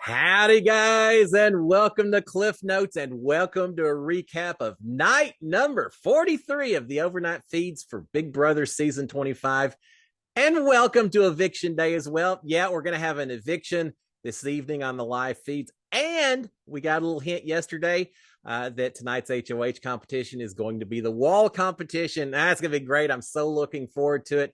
Howdy, guys, and welcome to Cliff Notes, and welcome to a recap of night number 43 of the overnight feeds for Big Brother season 25. And welcome to Eviction Day as well. Yeah, we're going to have an eviction this evening on the live feeds. And we got a little hint yesterday that tonight's HOH competition is going to be the wall competition. That's going to be great. I'm so looking forward to it.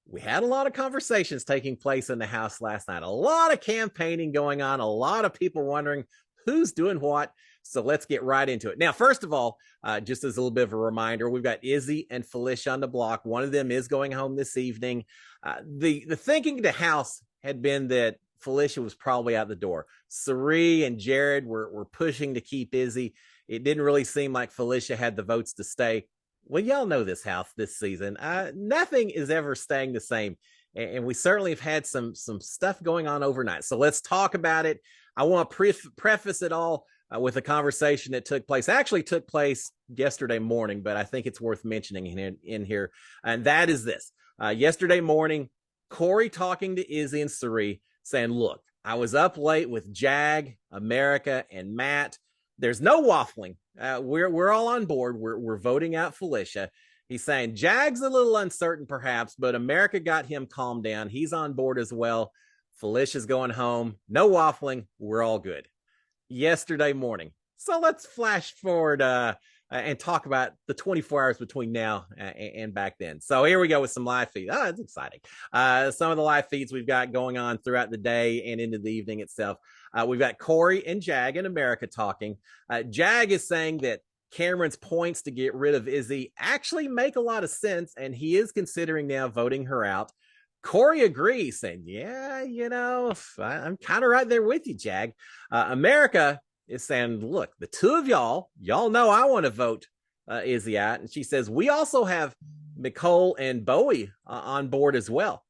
We had a lot of conversations taking place in the house last night, a lot of campaigning going on, a lot of people wondering who's doing what. So let's get right into it. Now, first of all, just as a little bit of a reminder, we've got Izzy and Felicia on the block. One of them is going home this evening. The thinking of the house had been that Felicia was probably out the door. Cirie and Jared were pushing to keep Izzy. It didn't really seem like Felicia had the votes to stay. Well, y'all know this house this season. Nothing is ever staying the same. And we certainly have had some stuff going on overnight. So let's talk about it. I want to preface it all with a conversation that actually took place yesterday morning, but I think it's worth mentioning in here. And that is this. Yesterday morning, Corey talking to Izzy and Cirie saying, look, I was up late with Jag, America, and Matt. There's no waffling. We're all on board. We're voting out Felicia. He's saying Jag's a little uncertain, perhaps, but America got him calmed down. He's on board as well. Felicia's going home. No waffling. We're all good. Yesterday morning. So let's flash forward and talk about the 24 hours between now and back then. So here we go with some live feeds. Oh, it's exciting. Some of the live feeds we've got going on throughout the day and into the evening itself. We've got Corey and Jag in America talking. Jag is saying that Cameron's points to get rid of Izzy actually make a lot of sense, and he is considering now voting her out. Corey agrees, saying, yeah, I'm kind of right there with you, Jag. America is saying, look, the two of y'all know I want to vote Izzy out. And she says, we also have Nicole and Bowie on board as well.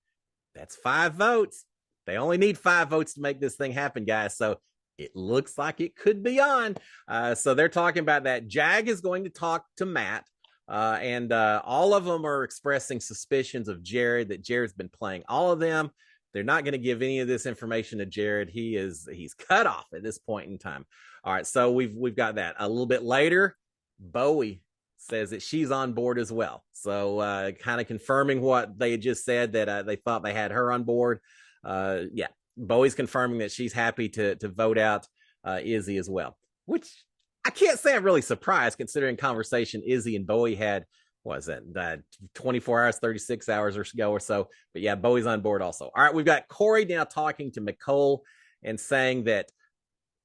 That's 5 votes. They only need 5 votes to make this thing happen, guys. So it looks like it could be on. So they're talking about that. Jag is going to talk to Matt. And all of them are expressing suspicions of Jared, that Jared's been playing all of them. They're not going to give any of this information to Jared. He's cut off at this point in time. All right, so we've got that. A little bit later, Bowie says that she's on board as well. So kind of confirming what they had just said, that they thought they had her on board. Yeah, Bowie's confirming that she's happy to vote out Izzy as well, which I can't say I'm really surprised considering conversation Izzy and Bowie had. What was that 24 hours, 36 hours ago or so. But yeah, Bowie's on board also. All right, we've got Corey now talking to Nicole and saying that,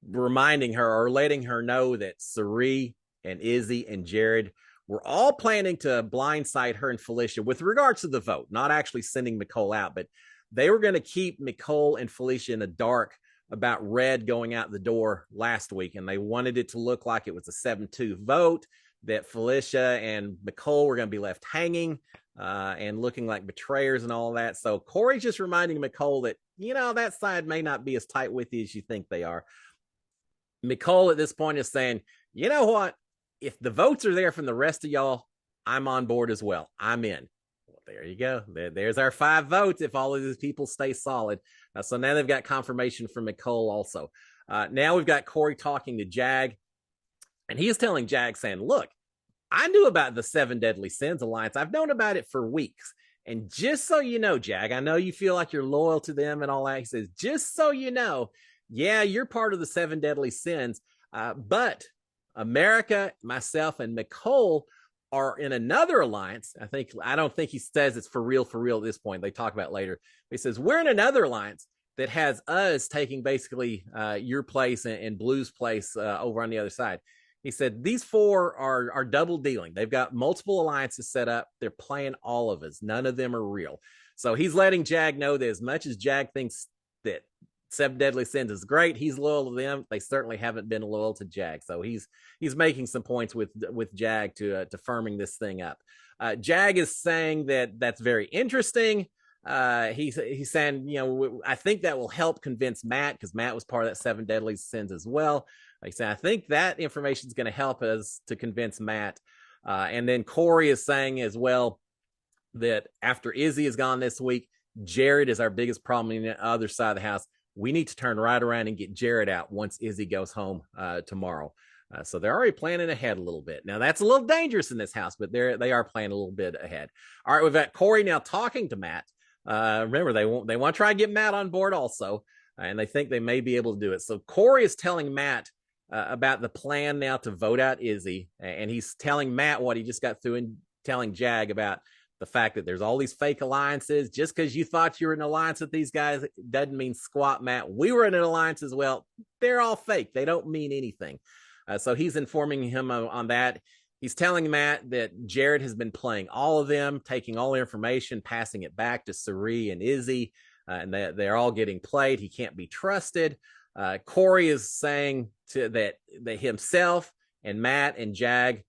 reminding her or letting her know that Cirie and Izzy and Jared were all planning to blindside her and Felicia with regards to the vote, not actually sending Nicole out, but they were going to keep Nicole and Felicia in the dark about Red going out the door last week. And they wanted it to look like it was a 7-2 vote, that Felicia and Nicole were going to be left hanging and looking like betrayers and all that. So Corey's just reminding Nicole that, that side may not be as tight with you as you think they are. Nicole at this point is saying, you know what? If the votes are there from the rest of y'all, I'm on board as well. I'm in. Well, there you go. There's our 5 votes if all of these people stay solid. So now they've got confirmation from Nicole also. Now we've got Corey talking to Jag, and he is telling Jag, saying, look, I knew about the 7 Deadly Sins Alliance. I've known about it for weeks. And just so you know, Jag, I know you feel like you're loyal to them and all that. He says, just so you know, yeah, you're part of the 7 Deadly Sins, but America, myself, and Nicole are in another alliance. I don't think he says it's for real at this point. They talk about it later. He says, we're in another alliance that has us taking basically your place and Blue's place over on the other side. He said, these 4 are double dealing. They've got multiple alliances set up. They're playing all of us. None of them are real. So he's letting Jag know that as much as Jag thinks that 7 Deadly Sins is great, he's loyal to them. They certainly haven't been loyal to Jag. So he's making some points with Jag to firming this thing up. Jag is saying that that's very interesting. He's saying, I think that will help convince Matt, because Matt was part of that 7 Deadly Sins as well. Like I said, I think that information is going to help us to convince Matt. And then Corey is saying as well that after Izzy is gone this week, Jared is our biggest problem on the other side of the house. we need to turn right around and get Jared out once Izzy goes home tomorrow. So they're already planning ahead a little bit. Now that's a little dangerous in this house, but they are planning a little bit ahead. All right, we've got Corey now talking to Matt. Remember, they want to try and get Matt on board also, and they think they may be able to do it. So Corey is telling Matt about the plan now to vote out Izzy, and he's telling Matt what he just got through and telling Jag about the fact that there's all these fake alliances. Just because you thought you were in an alliance with these guys doesn't mean squat, Matt. We were in an alliance as well. They're all fake. They don't mean anything. So he's informing him on that. He's telling Matt that Jared has been playing all of them, taking all the information, passing it back to Cirie and Izzy, and they're all getting played. He can't be trusted. Corey is saying that himself and Matt and Jag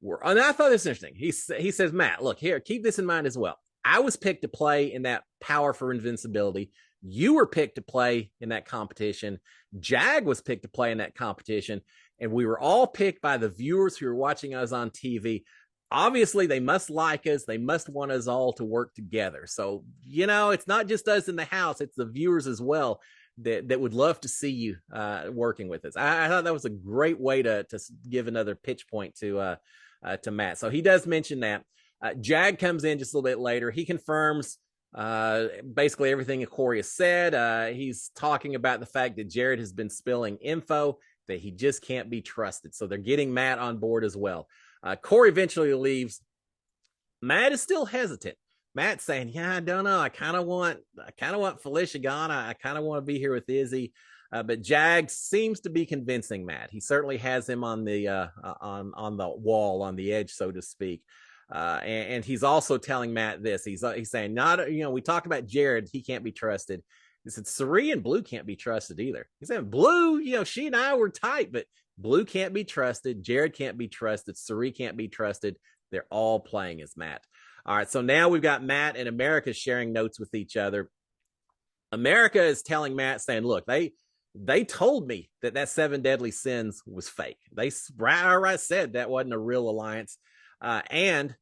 were, and I thought this was interesting. He says, Matt, look here, keep this in mind as well. I was picked to play in that Power for Invincibility. You were picked to play in that competition. Jag was picked to play in that competition. And we were all picked by the viewers who were watching us on TV. Obviously, they must like us. They must want us all to work together. So, it's not just us in the house. It's the viewers as well that would love to see you working with us. I thought that was a great way to give another pitch point to Matt. So he does mention that. Jag comes in just a little bit later. He confirms basically everything Corey has said. He's talking about the fact that Jared has been spilling info, that he just can't be trusted. So they're getting Matt on board as well. Corey eventually leaves. Matt is still hesitant. Matt's saying, yeah, I don't know. I kind of want Felicia gone. I kind of want to be here with Izzy. But Jag seems to be convincing Matt. He certainly has him on the on the wall, on the edge, so to speak. And he's also telling Matt this. He's saying, we talked about Jared. He can't be trusted. He said, Cirie and Blue can't be trusted either. He said, Blue, she and I were tight, but Blue can't be trusted. Jared can't be trusted. Cirie can't be trusted. They're all playing as Matt. All right, so now we've got Matt and America sharing notes with each other. America is telling Matt, saying, look, they told me that 7 Deadly Sins was fake. They outright said that wasn't a real alliance. And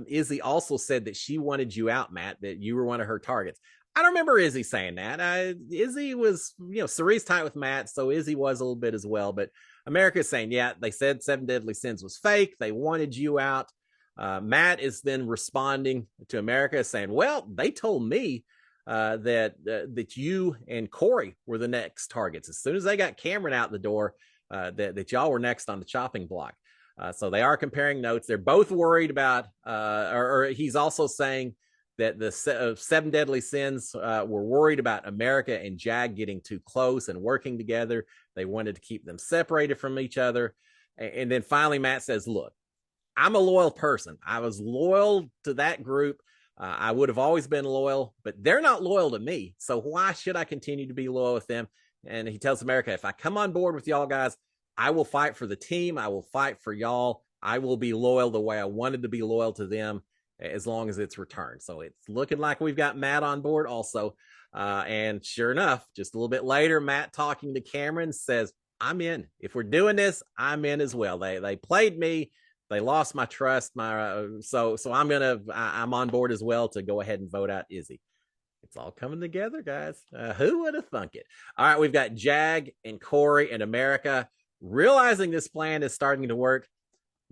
Izzy also said that she wanted you out, Matt, that you were one of her targets. I don't remember Izzy saying that. Izzy was, Cirie's tight with Matt, so Izzy was a little bit as well. But America's saying, yeah, they said 7 Deadly Sins was fake. They wanted you out. Matt is then responding to America saying, well, they told me that you and Corey were the next targets. As soon as they got Cameron out the door, that y'all were next on the chopping block. So they are comparing notes. They're both worried about, or he's also saying that the 7 Deadly Sins were worried about America and Jag getting too close and working together. They wanted to keep them separated from each other. And then finally, Matt says, look, I'm a loyal person. I was loyal to that group. I would have always been loyal, but they're not loyal to me. So why should I continue to be loyal with them? And he tells America, if I come on board with y'all guys, I will fight for the team. I will fight for y'all. I will be loyal the way I wanted to be loyal to them, as long as it's returned. So it's looking like we've got Matt on board also. And sure enough, just a little bit later, Matt talking to Cameron says, I'm in. If we're doing this, I'm in as well. They played me. They lost my trust. So I'm on board as well to go ahead and vote out Izzy. It's all coming together, guys. Who would have thunk it? All right, we've got Jag and Corey and America realizing this plan is starting to work,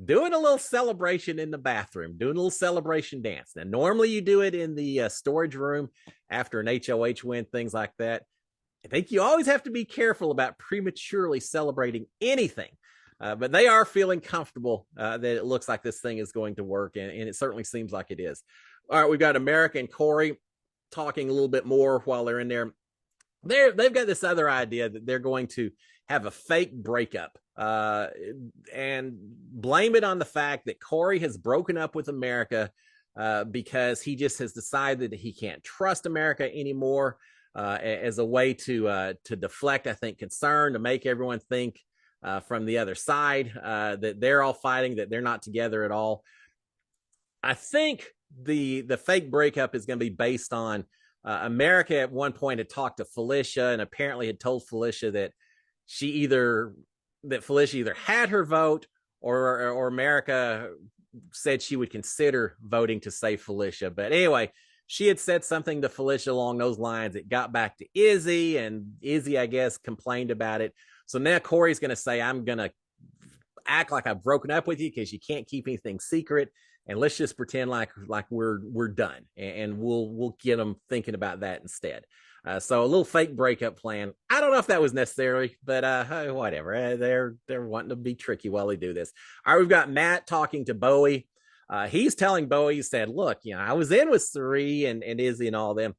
doing a little celebration in the bathroom, doing a little celebration dance. Now, normally you do it in the storage room after an HOH win, things like that. I think you always have to be careful about prematurely celebrating anything. But they are feeling comfortable that it looks like this thing is going to work, and it certainly seems like it is. All right, we've got America and Corey talking a little bit more while they're in there. They've got this other idea that they're going to have a fake breakup and blame it on the fact that Corey has broken up with America because he just has decided that he can't trust America anymore, as a way to deflect, I think, concern, to make everyone think from the other side that they're all fighting, that they're not together at all. I think the fake breakup is going to be based on America at one point had talked to Felicia and apparently had told Felicia that Felicia either had her vote or America said she would consider voting to save Felicia. But anyway, she had said something to Felicia along those lines. It got back to Izzy, and Izzy, I guess, complained about it. So now Corey's going to say, I'm going to act like I've broken up with you because you can't keep anything secret, and let's just pretend like we're done, and we'll get them thinking about that instead. So a little fake breakup plan. I don't know if that was necessary, but whatever. They're wanting to be tricky while they do this. All right, we've got Matt talking to Bowie. He's telling Bowie, he said, look, I was in with Cirie and Izzy and all them.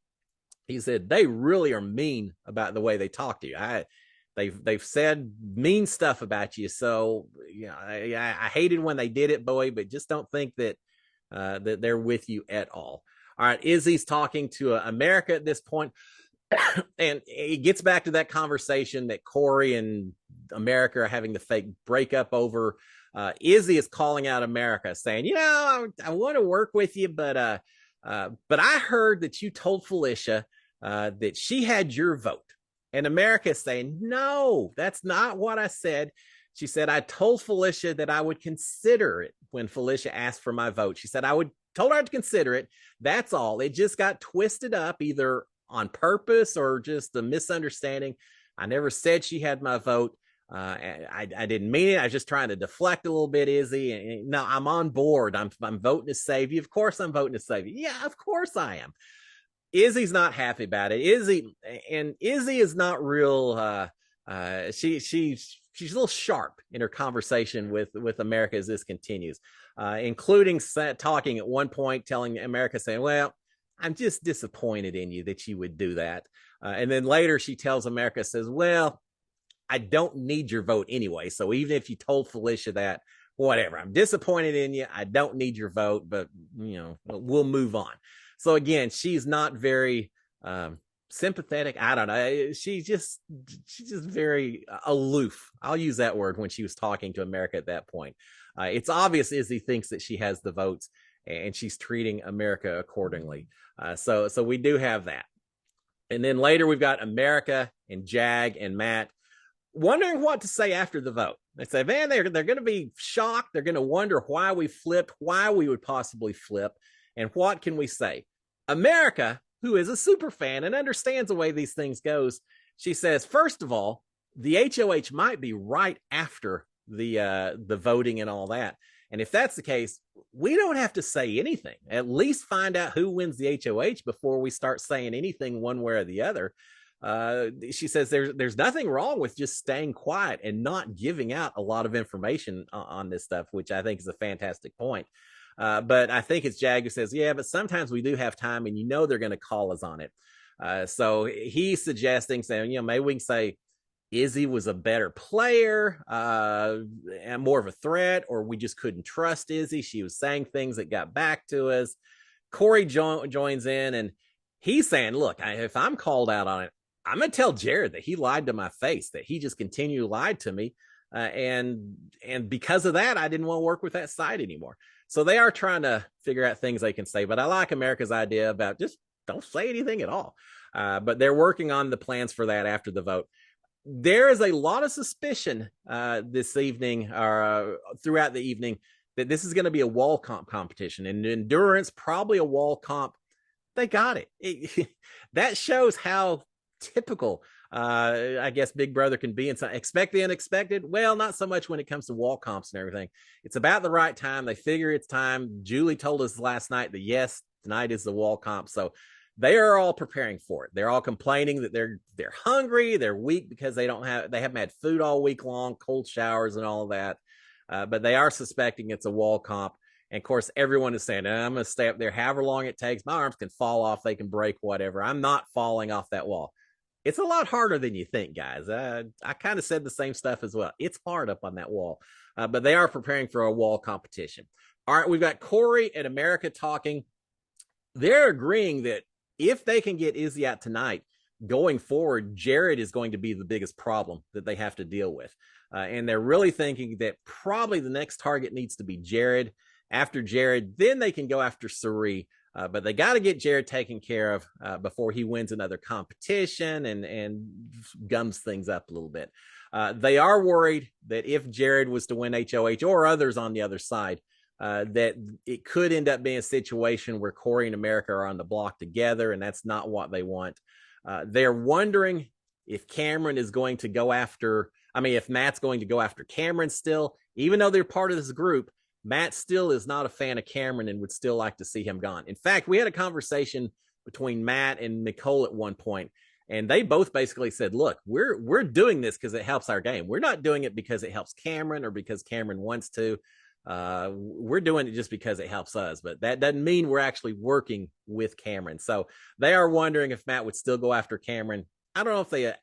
He said, they really are mean about the way they talk to you. They've said mean stuff about you. So, I hated when they did it, Bowie, but just don't think that that they're with you at all. All right, Izzy's talking to America at this point, and it gets back to that conversation that Corey and America are having the fake breakup over. Izzy is calling out America, saying, I want to work with you, but I heard that you told Felicia that she had your vote. And America is saying, no, that's not what I said. She said, I told Felicia that I would consider it when Felicia asked for my vote. She said, told her to consider it. That's all. It just got twisted up, either on purpose or just a misunderstanding. I never said she had my vote. I didn't mean it. I was just trying to deflect a little bit, Izzy. No, I'm on board. I'm voting to save you. Of course I'm voting to save you. Yeah, of course I am. Izzy's not happy about it. Izzy is not real. She's a little sharp in her conversation with America as this continues, including talking at one point, telling America, saying, well, I'm just disappointed in you that you would do that. And then later she tells America, says, well, I don't need your vote anyway. So even if you told Felicia that, whatever, I'm disappointed in you. I don't need your vote, but we'll move on. So again, she's not very sympathetic. I don't know. She's just very aloof. I'll use that word when she was talking to America at that point. It's obvious Izzy thinks that she has the votes, and she's treating America accordingly. So we do have that. And then later we've got America and Jag and Matt wondering what to say after the vote. They say, man, they're going to be shocked. They're going to wonder why we flipped, why we would possibly flip, and what can we say? America, who is a super fan and understands the way these things goes, she says, first of all, the HOH might be right after the voting and all that. And if that's the case, we don't have to say anything. At least find out who wins the HOH before we start saying anything one way or the other. She says there's nothing wrong with just staying quiet and not giving out a lot of information on this stuff, which I think is a fantastic point. But I think it's Jag who says, yeah, but sometimes we do have time, and they're going to call us on it. So he's suggesting, saying, maybe we can say Izzy was a better player and more of a threat, or we just couldn't trust Izzy. She was saying things that got back to us. Corey joins in, and he's saying, look, if I'm called out on it, I'm going to tell Jared that he lied to my face, that he just continued to lie to me. And because of that, I didn't want to work with that side anymore. So they are trying to figure out things they can say, but I like America's idea about just don't say anything at all. But they're working on the plans for that after the vote. There is a lot of suspicion this evening, or throughout the evening, that this is going to be a wall comp competition, and Endurance, probably a wall comp. They got it. That shows how typical I guess Big Brother can be, and expect the unexpected. Well, not so much when it comes to wall comps and everything. It's about the right time. They figure it's time. Julie told us last night that yes, tonight is the wall comp. So they are all preparing for it. They're all complaining that they're hungry, they're weak because they haven't had food all week long, cold showers and all of that. But they are suspecting it's a wall comp. And of course, everyone is saying, I'm going to stay up there however long it takes. My arms can fall off, they can break, whatever. I'm not falling off that wall. It's a lot harder than you think, guys. I kind of said the same stuff as well. It's hard up on that wall. But they are preparing for a wall competition. All right, we've got Corey and America talking. They're agreeing that if they can get Izzy out tonight, going forward, Jared is going to be the biggest problem that they have to deal with. And they're really thinking that probably the next target needs to be Jared. After Jared, then they can go after Cirie. But they got to get Jared taken care of before he wins another competition and gums things up a little bit. They are worried that if Jared was to win HOH or others on the other side, that it could end up being a situation where Corey and America are on the block together, and that's not what they want. They're wondering if Cameron is going to go after, if Matt's going to go after Cameron still, even though they're part of this group. Matt still is not a fan of Cameron and would still like to see him gone. In fact, we had a conversation between Matt and Nicole at one point, and they both basically said, look, we're doing this because it helps our game. We're not doing it because it helps Cameron or because Cameron wants to. We're doing it just because it helps us, but that doesn't mean we're actually working with Cameron. So they are wondering if Matt would still go after Cameron. I don't know if they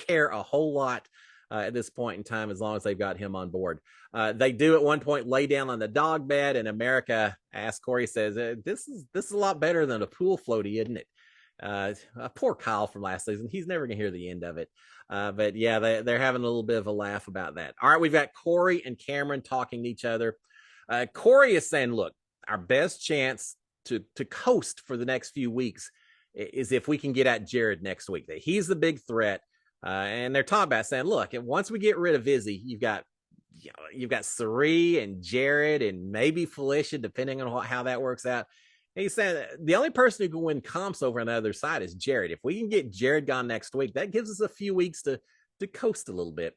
care a whole lot at this point in time, as long as they've got him on board. They do at one point lay down on the dog bed, and America asks Corey, says, this is a lot better than a pool floaty, isn't it? Poor Kyle from last season. He's never gonna hear the end of it. But yeah, they're having a little bit of a laugh about that. All right, we've got Corey and Cameron talking to each other. Corey is saying, look, our best chance to coast for the next few weeks is if we can get at Jared next week. He's the big threat. And they're talking about saying, look, once we get rid of Izzy, you've got Cirie and Jared and maybe Felicia, depending on how that works out. And he said the only person who can win comps over on the other side is Jared. If we can get Jared gone next week, that gives us a few weeks to coast a little bit.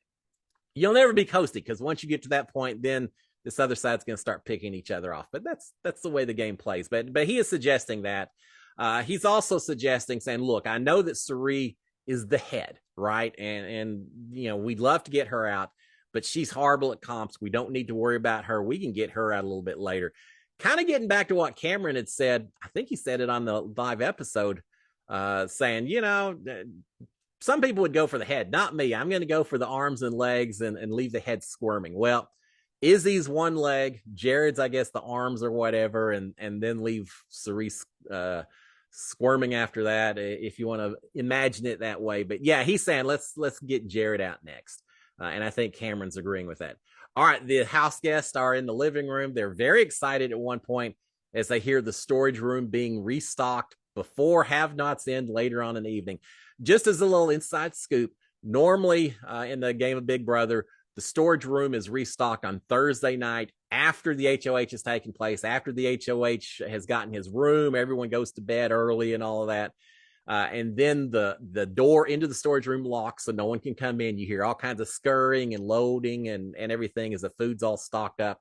You'll never be coasting, because once you get to that point, then this other side's going to start picking each other off. But that's the way the game plays. But he is suggesting that. He's also suggesting, saying, look, I know that Cirie is the head, right? And we'd love to get her out, but she's horrible at comps. We don't need to worry about her. We can get her out a little bit later. Kind of getting back to what Cameron had said. I think he said it on the live episode, saying, some people would go for the head, not me. I'm going to go for the arms and legs and leave the head squirming. Well, Izzy's one leg, Jared's, I guess, the arms or whatever, and then leave Cirie squirming after that, if you want to imagine it that way. But yeah, he's saying let's get Jared out next, and I think Cameron's agreeing with that. All right, the house guests are in the living room. They're very excited at one point as they hear the storage room being restocked before Have-Nots end later on in the evening. Just as a little inside scoop, normally in the game of Big Brother, the storage room is restocked on Thursday night after the HOH has taken place, after the HOH has gotten his room, everyone goes to bed early and all of that. And then the door into the storage room locks, so no one can come in. You hear all kinds of scurrying and loading and everything as the food's all stocked up.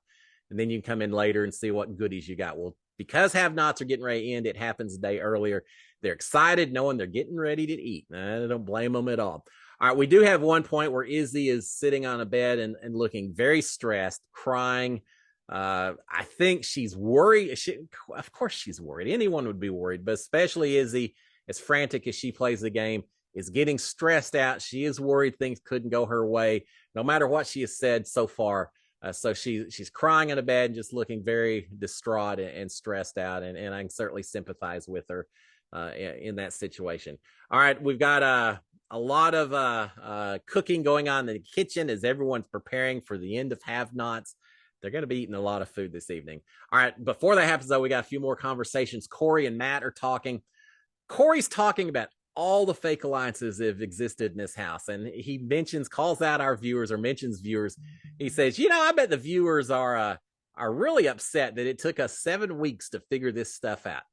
And then you can come in later and see what goodies you got. Well, because Have-Nots are getting ready to end, it happens a day earlier. They're excited knowing they're getting ready to eat. I don't blame them at all. All right, we do have one point where Izzy is sitting on a bed and looking very stressed, crying. I think she's worried. Of course she's worried. Anyone would be worried, but especially Izzy, as frantic as she plays the game, is getting stressed out. She is worried things couldn't go her way, no matter what she has said so far. So she's crying in a bed and just looking very distraught and stressed out. And I can certainly sympathize with her in that situation. All right, we've got a lot of cooking going on in the kitchen as everyone's preparing for the end of Have-Nots. They're going to be eating a lot of food this evening. All right, before that happens, though, we got a few more conversations. Corey and Matt are talking. Corey's talking about all the fake alliances that have existed in this house. And he calls out our viewers, or mentions viewers. He says, I bet the viewers are really upset that it took us 7 weeks to figure this stuff out.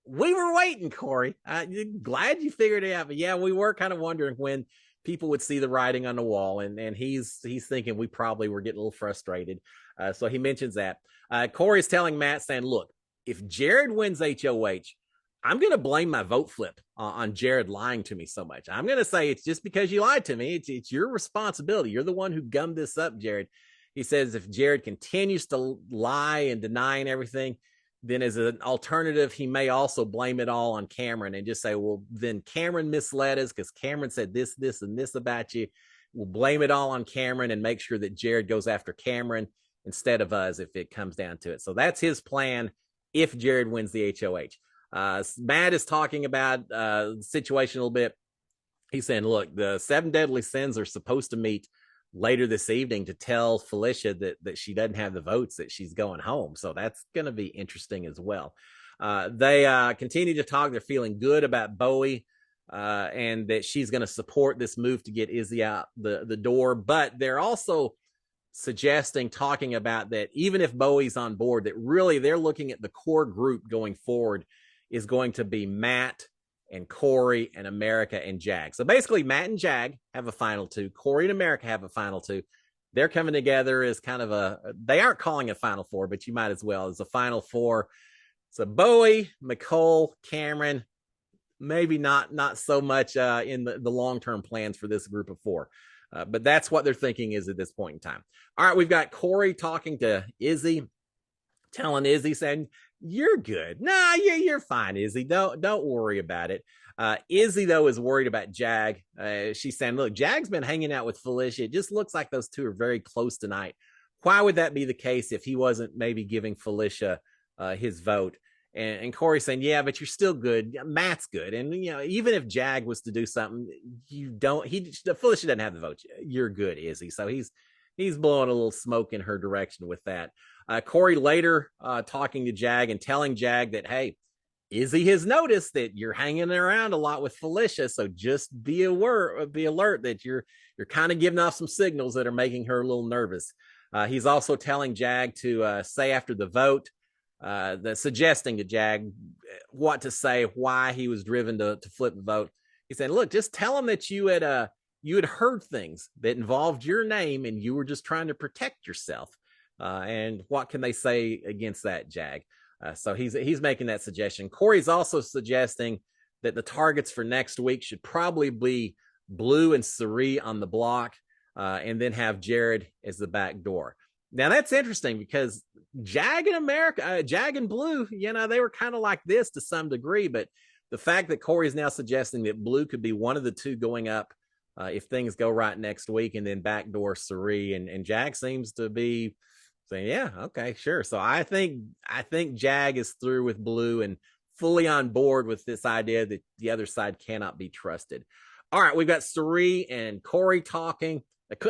We were waiting, Corey. Glad you figured it out. But yeah, we were kind of wondering when people would see the writing on the wall. And he's thinking we probably were getting a little frustrated. So he mentions that. Corey's telling Matt, saying, look, if Jared wins HOH, I'm going to blame my vote flip on Jared lying to me so much. I'm going to say it's just because you lied to me. It's your responsibility. You're the one who gummed this up, Jared. He says if Jared continues to lie and deny and everything, then as an alternative, he may also blame it all on Cameron and just say, well, then Cameron misled us because Cameron said this, and this about you. We'll blame it all on Cameron and make sure that Jared goes after Cameron instead of us if it comes down to it. So that's his plan if Jared wins the HOH. Matt is talking about the situation a little bit. He's saying, look, the 7 deadly sins are supposed to meet later this evening to tell Felicia that she doesn't have the votes, that she's going home. So that's going to be interesting as well. They continue to talk. They're feeling good about Bowie and that she's going to support this move to get Izzy out the door. But they're also suggesting, talking about that even if Bowie's on board, that really they're looking at the core group going forward is going to be Matt and Corey and America and Jag. So basically, Matt and Jag have a final two. Corey and America have a final two. They're coming together as kind of they aren't calling it Final Four, but you might as well, as a Final Four. So Bowie, Mecole, Cameron, maybe not so much in the long-term plans for this group of four. But that's what they're thinking is at this point in time. All right, we've got Corey talking to Izzy, telling Izzy, saying, "You're good. Nah, you're fine, Izzy. Don't worry about it." Izzy, though, is worried about Jag. She's saying, "Look, Jag's been hanging out with Felicia. It just looks like those two are very close tonight. Why would that be the case if he wasn't maybe giving Felicia his vote?" And Corey's saying, "Yeah, but you're still good. Matt's good. And, even if Jag was to do something, Felicia doesn't have the vote. You're good, Izzy." So he's blowing a little smoke in her direction with that. Corey later talking to Jag and telling Jag that, hey, Izzy has noticed that you're hanging around a lot with Felicia. So just be alert that you're kind of giving off some signals that are making her a little nervous. He's also telling Jag to say after the vote, suggesting to Jag what to say, why he was driven to flip the vote. He said, "Look, just tell him that you had heard things that involved your name and you were just trying to protect yourself. And what can they say against that, Jag?" So he's making that suggestion. Corey's also suggesting that the targets for next week should probably be Blue and Cirie on the block, and then have Jared as the back door. Now that's interesting because Jag and Blue, they were kind of like this to some degree, but the fact that Corey is now suggesting that Blue could be one of the two going up if things go right next week, and then backdoor Cirie, and Jag seems to be saying, "Yeah, okay, sure." So I think Jag is through with Blue and fully on board with this idea that the other side cannot be trusted. All right, we've got Cirie and Corey talking.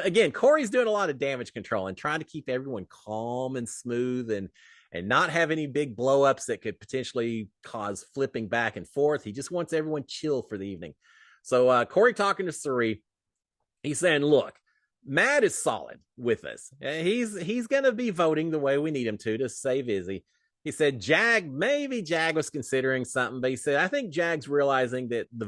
Again, Corey's doing a lot of damage control and trying to keep everyone calm and smooth and not have any big blowups that could potentially cause flipping back and forth. He just wants everyone chill for the evening. So Corey talking to Cirie, he's saying, "Look, Matt is solid with us. He's going to be voting the way we need him to save Izzy." He said, maybe Jag was considering something, but he said, "I think Jag's realizing that the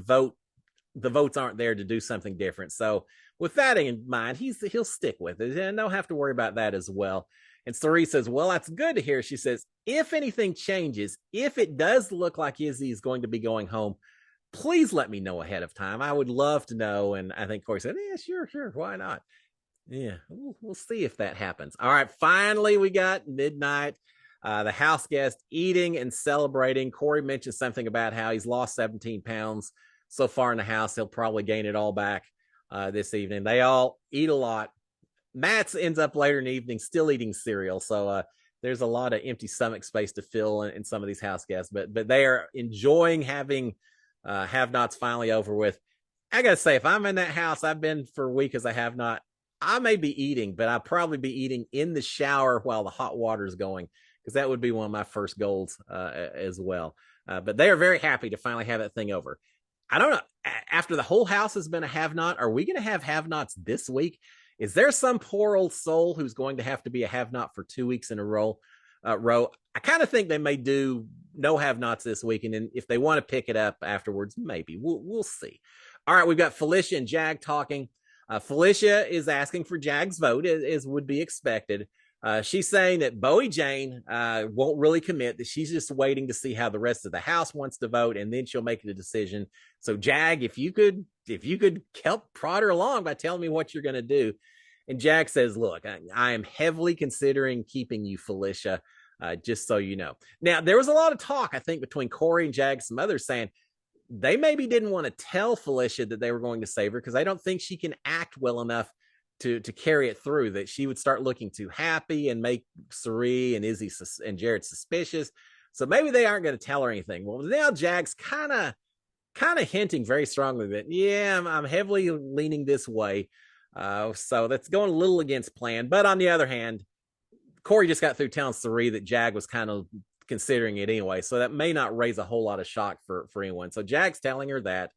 votes aren't there to do something different. So with that in mind, he'll stick with it, and don't have to worry about that as well." And Cirie says, "Well, that's good to hear." She says, "If anything changes, if it does look like Izzy is going to be going home, please let me know ahead of time. I would love to know." And I think Corey said, "Yeah, sure. Why not?" Yeah, we'll see if that happens. All right, finally, we got midnight. The house guest eating and celebrating. Corey mentioned something about how he's lost 17 pounds so far in the house. He'll probably gain it all back this evening. They all eat a lot. Matt ends up later in the evening still eating cereal. So there's a lot of empty stomach space to fill in some of these house guests. But they are enjoying having have-nots finally over with. I got to say, if I'm in that house, I've been for a week as I have not, I may be eating, but I'll probably be eating in the shower while the hot water is going, because that would be one of my first goals as well. But they are very happy to finally have that thing over. I don't know. After the whole house has been a have-not, are we going to have have-nots this week? Is there some poor old soul who's going to have to be a have-not for 2 weeks in a row? I kind of think they may do no have-nots this week, and then if they want to pick it up afterwards, maybe. We'll see. All right, we've got Felicia and Jag talking. Felicia is asking for Jag's vote, as would be expected. She's saying that Bowie Jane won't really commit, that she's just waiting to see how the rest of the house wants to vote, and then she'll make the decision. So Jag, if you could help prod her along by telling me what you're going to do. And Jag says, "Look, I am heavily considering keeping you, Felicia, just so you know." Now, there was a lot of talk, I think, between Corey and Jag, some others saying they maybe didn't want to tell Felicia that they were going to save her because I don't think she can act well enough to carry it through, that she would start looking too happy and make Cirie and Izzy and Jared suspicious. So maybe they aren't going to tell her anything. Well, now Jag's kind of hinting very strongly that, yeah, I'm heavily leaning this way. So that's going a little against plan. But on the other hand, Corey just got through telling Cirie that Jag was kind of considering it anyway. So that may not raise a whole lot of shock for anyone. So Jag's telling her that.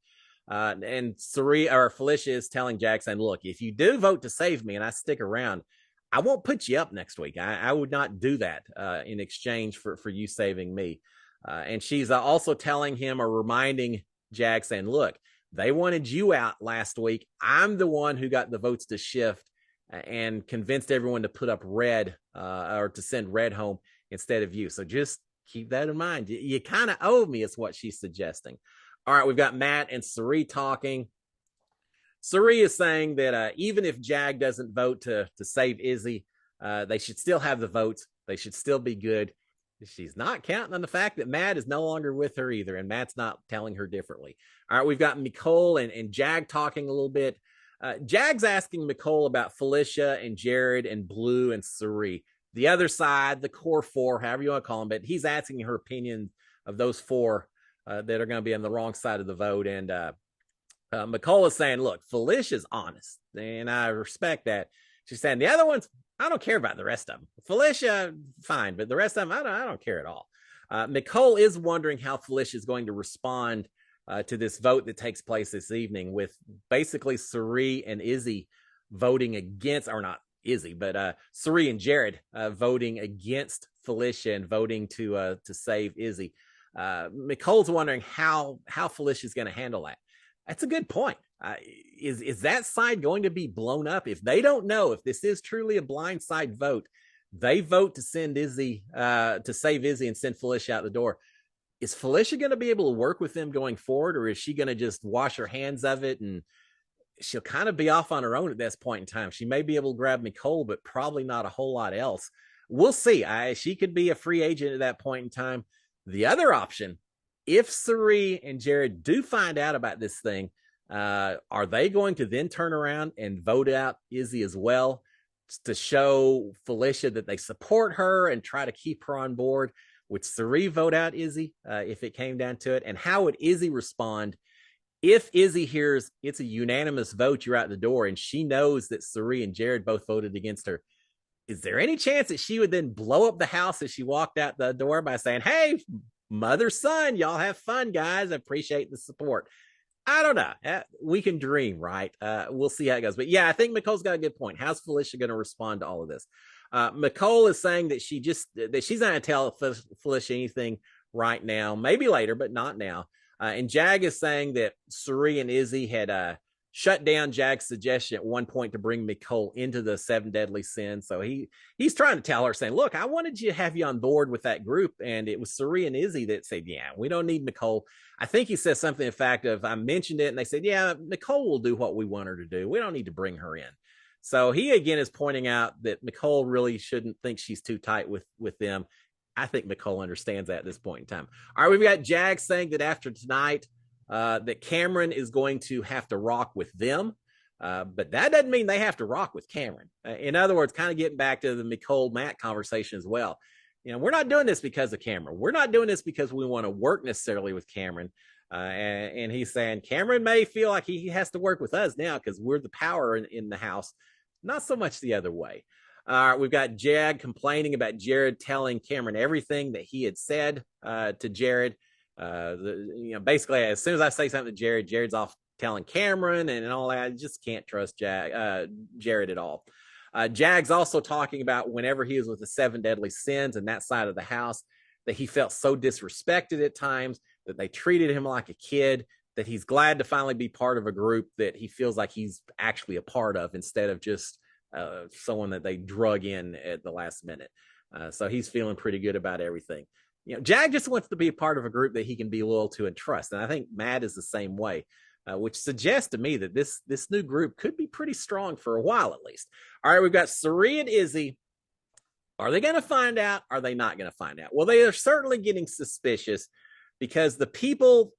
And Cirie or Felicia is telling Jag, saying, "Look, if you do vote to save me and I stick around, I won't put you up next week. I would not do that in exchange for you saving me. And she's also telling him or reminding Jag, saying, look, they wanted you out last week. I'm the one who got the votes to shift and convinced everyone to put up Red or to send Red home instead of you. So just keep that in mind. You kind of owe me, is what she's suggesting. All right, we've got Matt and Cirie talking. Cirie is saying that even if Jag doesn't vote to save Izzy, they should still have the votes. They should still be good. She's not counting on the fact that Matt is no longer with her either, and Matt's not telling her differently. All right, we've got Mecole and Jag talking a little bit. Jag's asking Mecole about Felicia and Jared and Blue and Cirie. The other side, the core four, however you want to call them, but he's asking her opinion of those four that are going to be on the wrong side of the vote. And Mecole is saying, look, Felicia's honest, and I respect that. She's saying the other ones, I don't care about the rest of them. Felicia, fine, but the rest of them, I don't care at all. Mecole is wondering how Felicia is going to respond to this vote that takes place this evening, with basically Cirie and Izzy voting against, or not Izzy, but Cirie and Jared voting against Felicia and voting to save Izzy. Mecole's wondering how Felicia is going to handle that. That's a good point. Is that side going to be blown up? If they don't know if this is truly a blindside vote, they vote to send Izzy, to save Izzy and send Felicia out the door. Is Felicia going to be able to work with them going forward, or is she going to just wash her hands of it and she'll kind of be off on her own at this point in time? She may be able to grab Mecole, but probably not a whole lot else. We'll see. She could be a free agent at that point in time. The other option, if Cirie and Jared do find out about this thing, are they going to then turn around and vote out Izzy as well to show Felicia that they support her and try to keep her on board? Would Cirie vote out Izzy if it came down to it? And how would Izzy respond if Izzy hears it's a unanimous vote, you're out the door, and she knows that Cirie and Jared both voted against her? Is there any chance that she would then blow up the house as she walked out the door by saying, hey, mother, son, y'all have fun, guys. I appreciate the support. I don't know. We can dream, right? We'll see how it goes. But yeah, I think Mecole's got a good point. How's Felicia going to respond to all of this? Mecole is saying that she's not going to tell Felicia anything right now, maybe later, but not now. And Jag is saying that Cirie and Izzy had shut down Jag's suggestion at one point to bring Mecole into the 7 deadly sins. So he's trying to tell her, saying, look, I wanted you to have you on board with that group. And it was Cirie and Izzy that said, yeah, we don't need Mecole. I think he says something in fact of, I mentioned it and they said, yeah, Mecole will do what we want her to do. We don't need to bring her in. So he again is pointing out that Mecole really shouldn't think she's too tight with them. I think Mecole understands that at this point in time. All right, we've got Jag saying that after tonight, that Cameron is going to have to rock with them. But that doesn't mean they have to rock with Cameron. In other words, kind of getting back to the Mecole Matt conversation as well. You know, we're not doing this because of Cameron. We're not doing this because we want to work necessarily with Cameron. And he's saying Cameron may feel like he has to work with us now because we're the power in the house. Not so much the other way. We've got Jag complaining about Jared telling Cameron everything that he had said to Jared. Basically, as soon as I say something to Jared, Jared's off telling Cameron and all that. I just can't trust Jared at all. Jag's also talking about whenever he was with the 7 deadly sins and that side of the house, that he felt so disrespected at times, that they treated him like a kid, that he's glad to finally be part of a group that he feels like he's actually a part of instead of just someone that they drug in at the last minute. So he's feeling pretty good about everything. You know, Jag just wants to be a part of a group that he can be loyal to and trust. And I think Matt is the same way, which suggests to me that this new group could be pretty strong for a while at least. All right, we've got Cirie and Izzy. Are they going to find out? Are they not going to find out? Well, they are certainly getting suspicious because the people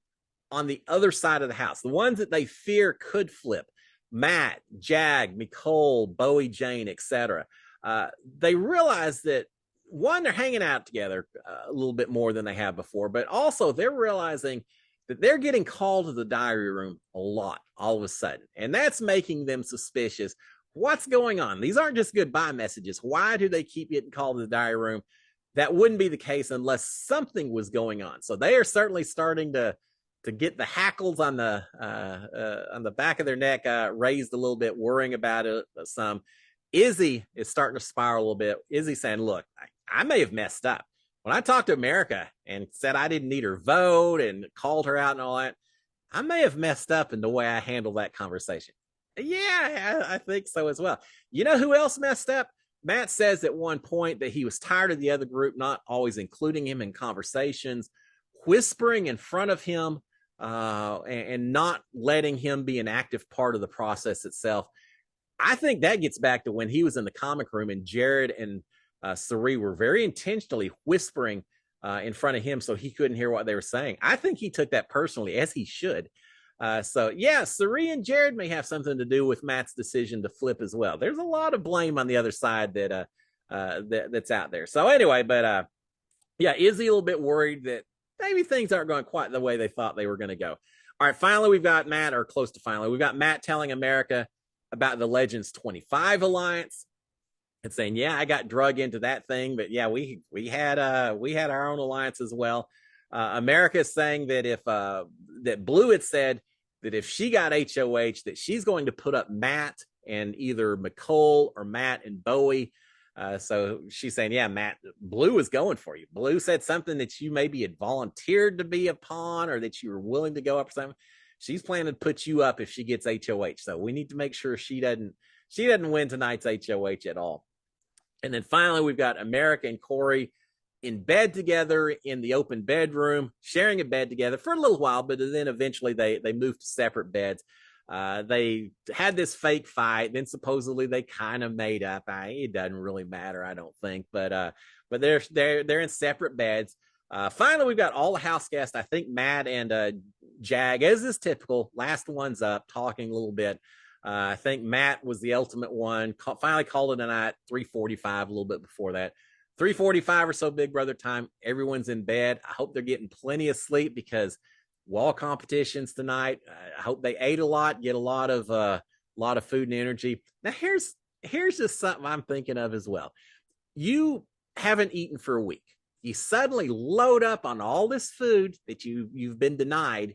on the other side of the house, the ones that they fear could flip, Matt, Jag, Mecole, Bowie, Jane, etc., they realize that, one, they're hanging out together a little bit more than they have before, but also they're realizing that they're getting called to the diary room a lot all of a sudden, and that's making them suspicious. What's going on? These aren't just goodbye messages. Why do they keep getting called to the diary room? That wouldn't be the case unless something was going on. So they are certainly starting to get the hackles on the back of their neck raised a little bit, worrying about it some. Izzy is starting to spiral a little bit. Izzy saying, look, I may have messed up. When I talked to America and said I didn't need her vote and called her out and all that, I may have messed up in the way I handled that conversation. Yeah, I think so as well. You know who else messed up? Matt says at one point that he was tired of the other group not always including him in conversations, whispering in front of him, and not letting him be an active part of the process itself. I think that gets back to when he was in the comic room and Jared and Cirie were very intentionally whispering in front of him so he couldn't hear what they were saying. I think he took that personally, as he should. So yeah, Cirie and Jared may have something to do with Matt's decision to flip as well. There's a lot of blame on the other side that's out there. So anyway, but yeah, Izzy a little bit worried that maybe things aren't going quite the way they thought they were going to go. All right, finally we've got Matt, or close to finally, we've got Matt telling America about the Legends 25 alliance and saying, yeah, I got drug into that thing, but yeah, we had our own alliance as well. America is saying that if that Blue had said that if she got HOH, that she's going to put up Matt and either Mecole or Matt and Bowie. So she's saying, yeah, Matt, Blue is going for you. Blue said something that you maybe had volunteered to be a pawn or that you were willing to go up for something. She's planning to put you up if she gets HOH. So we need to make sure she doesn't win tonight's HOH at all. And then finally, we've got America and Corey in bed together in the open bedroom, sharing a bed together for a little while, but then eventually they moved to separate beds. They had this fake fight, then supposedly they kind of made up. It doesn't really matter, I don't think, but they're in separate beds. Finally, we've got all the house guests. I think Matt and Jag, as is typical, last one's up, talking a little bit. I think Matt was the ultimate one. Finally called it a night, 3:45, a little bit before that. 3:45 or so, Big Brother time. Everyone's in bed. I hope they're getting plenty of sleep because wall competitions tonight. I hope they ate a lot, get a lot of food and energy. Now, here's just something I'm thinking of as well. You haven't eaten for a week. You suddenly load up on all this food that you've been denied.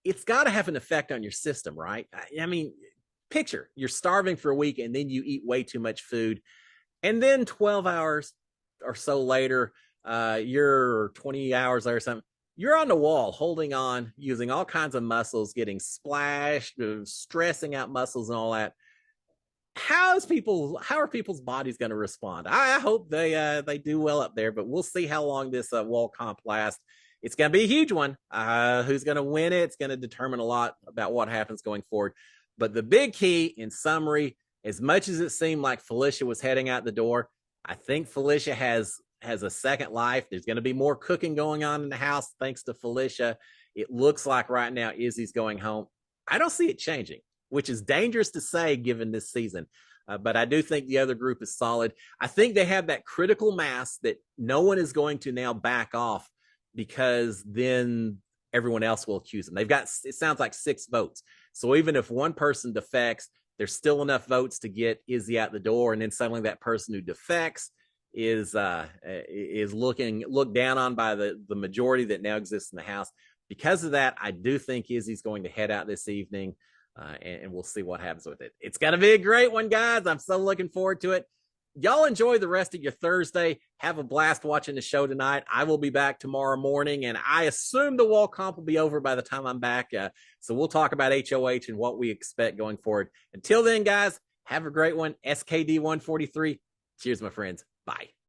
It's got to have an effect on your system, right? I mean, picture you're starving for a week and then you eat way too much food, and then 12 hours or so later, you're 20 hours or something, you're on the wall holding on, using all kinds of muscles, getting splashed, stressing out muscles and all that. How are people's bodies going to respond? I hope they do well up there, but we'll see how long this wall comp lasts. It's going to be a huge one. Who's going to win it? It's going to determine a lot about what happens going forward. But the big key, in summary, as much as it seemed like Felicia was heading out the door, I think Felicia has a second life. There's going to be more cooking going on in the house thanks to Felicia. It looks like right now Izzy's going home. I don't see it changing, which is dangerous to say given this season. But I do think the other group is solid. I think they have that critical mass that no one is going to now back off, because then everyone else will accuse them. They've got, it sounds like 6 votes. So even if one person defects, there's still enough votes to get Izzy out the door. And then suddenly that person who defects is looked down on by the majority that now exists in the house. Because of that, I do think Izzy's going to head out this evening, and we'll see what happens with it. It's going to be a great one, guys. I'm so looking forward to it. Y'all enjoy the rest of your Thursday. Have a blast watching the show tonight. I will be back tomorrow morning, and I assume the wall comp will be over by the time I'm back. So we'll talk about HOH and what we expect going forward. Until then, guys, have a great one. SKD 143. Cheers, my friends. Bye.